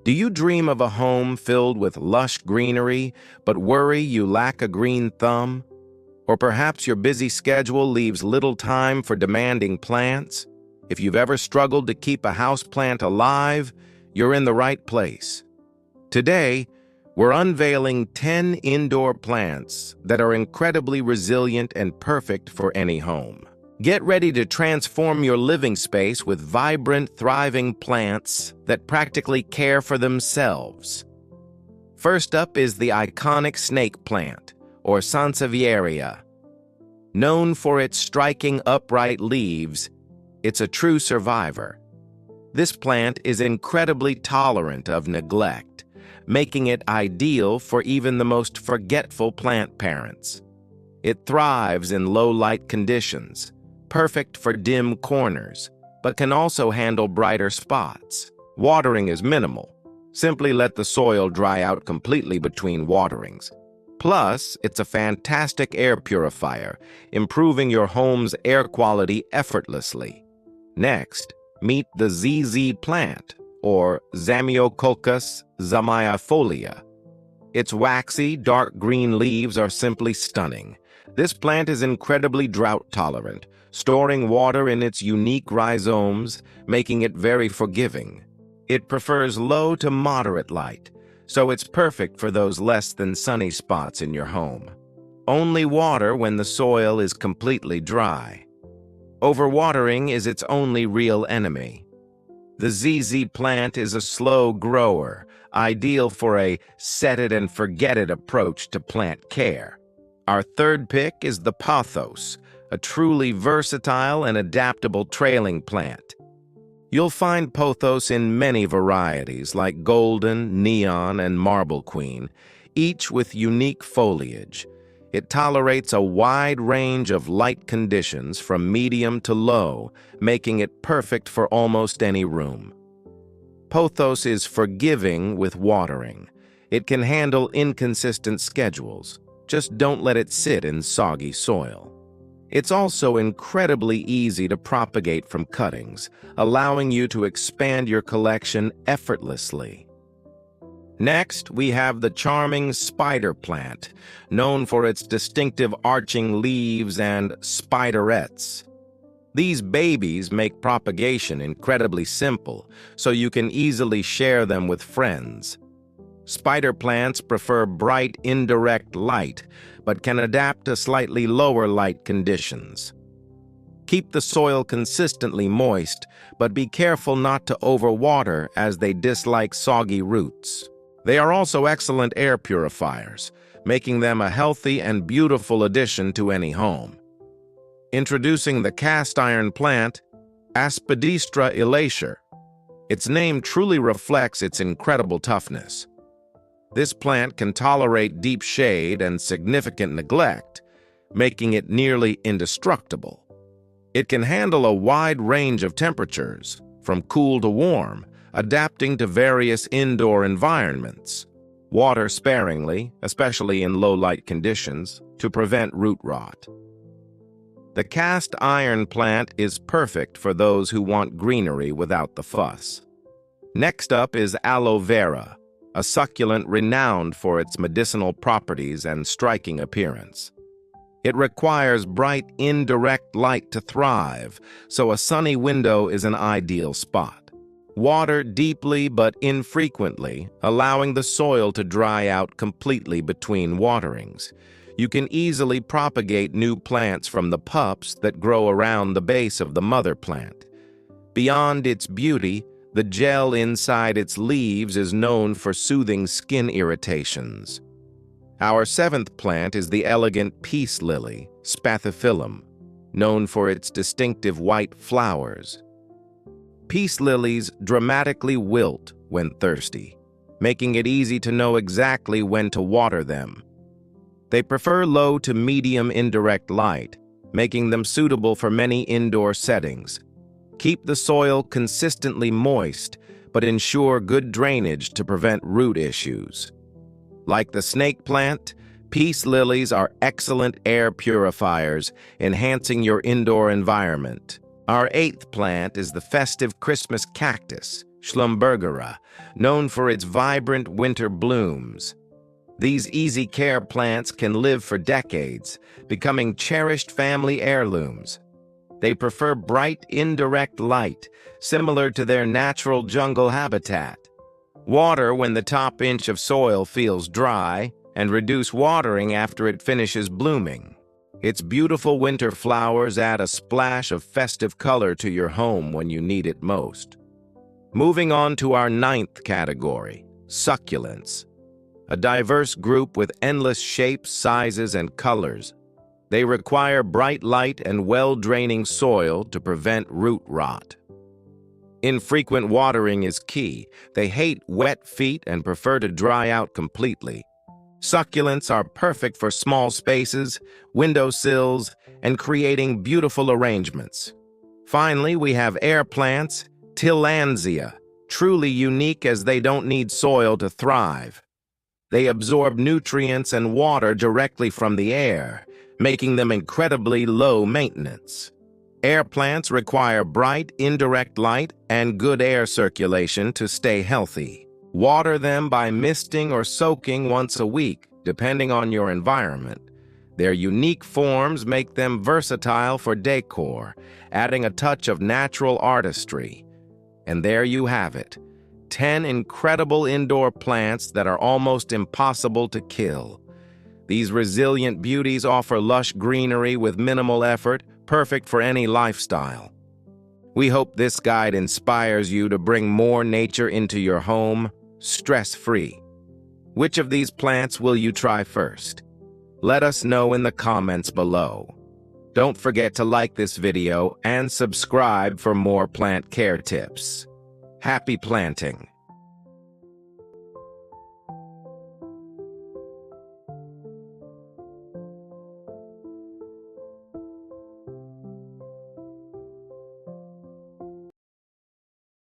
Do you dream of a home filled with lush greenery, but worry you lack a green thumb? Or perhaps your busy schedule leaves little time for demanding plants? If you've ever struggled to keep a houseplant alive, you're in the right place. Today, we're unveiling 10 indoor plants that are incredibly resilient and perfect for any home. Get ready to transform your living space with vibrant, thriving plants that practically care for themselves. First up is the iconic snake plant, or Sansevieria. Known for its striking upright leaves, it's a true survivor. This plant is incredibly tolerant of neglect, making it ideal for even the most forgetful plant parents. It thrives in low-light conditions, perfect for dim corners, but can also handle brighter spots. Watering is minimal. Simply let the soil dry out completely between waterings. Plus, it's a fantastic air purifier, improving your home's air quality effortlessly. Next, meet the ZZ plant, or Zamioculcas zamiifolia. Its waxy, dark green leaves are simply stunning. This plant is incredibly drought-tolerant, storing water in its unique rhizomes, making it very forgiving. It prefers low to moderate light, so it's perfect for those less than sunny spots in your home. Only water when the soil is completely dry. Overwatering is its only real enemy. The ZZ plant is a slow grower, ideal for a set-it-and-forget-it approach to plant care. Our third pick is the pothos, a truly versatile and adaptable trailing plant. You'll find pothos in many varieties like golden, neon, and marble queen, each with unique foliage. It tolerates a wide range of light conditions from medium to low, making it perfect for almost any room. Pothos is forgiving with watering. It can handle inconsistent schedules. Just don't let it sit in soggy soil. It's also incredibly easy to propagate from cuttings, allowing you to expand your collection effortlessly. Next, we have the charming spider plant, known for its distinctive arching leaves and spiderettes. These babies make propagation incredibly simple, so you can easily share them with friends. Spider plants prefer bright, indirect light, but can adapt to slightly lower light conditions. Keep the soil consistently moist, but be careful not to overwater as they dislike soggy roots. They are also excellent air purifiers, making them a healthy and beautiful addition to any home. Introducing the cast iron plant, Aspidistra elacer. Its name truly reflects its incredible toughness. This plant can tolerate deep shade and significant neglect, making it nearly indestructible. It can handle a wide range of temperatures, from cool to warm, adapting to various indoor environments. Water sparingly, especially in low-light conditions, to prevent root rot. The cast iron plant is perfect for those who want greenery without the fuss. Next up is aloe vera, a succulent renowned for its medicinal properties and striking appearance. It requires bright, indirect light to thrive, so a sunny window is an ideal spot. Water deeply but infrequently, allowing the soil to dry out completely between waterings. You can easily propagate new plants from the pups that grow around the base of the mother plant. Beyond its beauty, the gel inside its leaves is known for soothing skin irritations. Our seventh plant is the elegant peace lily, Spathiphyllum, known for its distinctive white flowers. Peace lilies dramatically wilt when thirsty, making it easy to know exactly when to water them. They prefer low to medium indirect light, making them suitable for many indoor settings. Keep the soil consistently moist, but ensure good drainage to prevent root issues. Like the snake plant, peace lilies are excellent air purifiers, enhancing your indoor environment. Our eighth plant is the festive Christmas cactus, Schlumbergera, known for its vibrant winter blooms. These easy care plants can live for decades, becoming cherished family heirlooms. They prefer bright, indirect light, similar to their natural jungle habitat. Water when the top inch of soil feels dry, and reduce watering after it finishes blooming. Its beautiful winter flowers add a splash of festive color to your home when you need it most. Moving on to our 9th category, succulents. A diverse group with endless shapes, sizes, and colors. They require bright light and well-draining soil to prevent root rot. Infrequent watering is key. They hate wet feet and prefer to dry out completely. Succulents are perfect for small spaces, windowsills, and creating beautiful arrangements. Finally, we have air plants, Tillandsia, truly unique as they don't need soil to thrive. They absorb nutrients and water directly from the air, making them incredibly low maintenance. Air plants require bright, indirect light and good air circulation to stay healthy. Water them by misting or soaking once a week, depending on your environment. Their unique forms make them versatile for decor, adding a touch of natural artistry. And there you have it, 10 incredible indoor plants that are almost impossible to kill. These resilient beauties offer lush greenery with minimal effort, perfect for any lifestyle. We hope this guide inspires you to bring more nature into your home, stress-free. Which of these plants will you try first? Let us know in the comments below. Don't forget to like this video and subscribe for more plant care tips. Happy planting!